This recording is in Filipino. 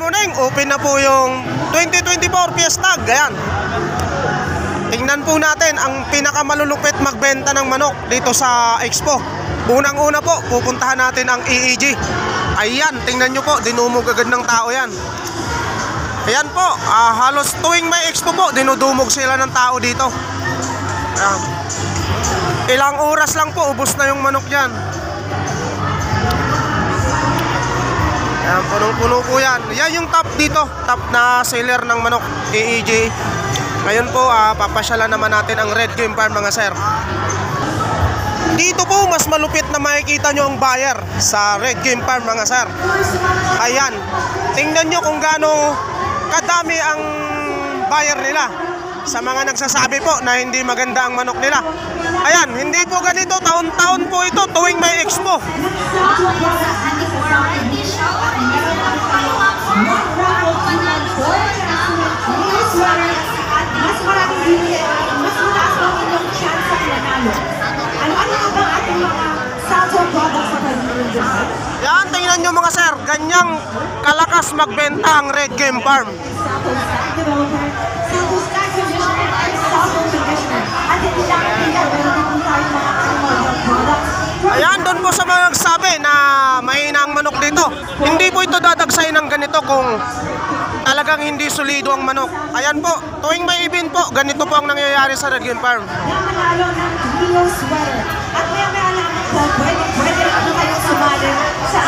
morning, open na po yung 2024 Fiesta. Ayan. Tingnan po natin ang pinakamalulupit magbenta ng manok dito sa Expo. Unang-una po, pupuntahan natin ang EEG. Ayan, tingnan nyo po, dinumog agad ng tao yan. Ayan po, halos tuwing may Expo po, dinudumog sila ng tao dito. Ayan. Ilang oras lang po, ubos na yung manok dyan. Ayan, punong-puno po yan. Yan yung top dito, top na seller ng manok, EEG. Ngayon po, papasyalan naman natin ang Red Game Farm mga sir. Dito po, mas malupit na makikita nyo ang buyer sa Red Game Farm mga sir. Ayan, tingnan nyo kung gaano kadami ang buyer nila. Sa mga nagsasabi po na hindi maganda ang manok nila. Ayan, hindi po ganito, taon-taon po ito tuwing may Expo. Mas maraming bibili, mas mataas ang inyong chance sa manalo. Ano-ano nga ba ating mga sample products sa kanyang? Yan, tingnan nyo mga sir, ganyang kalakas magbenta ang Red Game Farm. Ayan, doon po sa mga nagsabi na mahina ang manok dito. Hindi po ito dadagsayin ng ganito kung talagang hindi solido ang manok. Ayan po, tuwing may event po, ganito po ang nangyayari sa Red Game Farm. Manalo ng Rio Sweater. At may alam po, pwede na po kayo sumali sa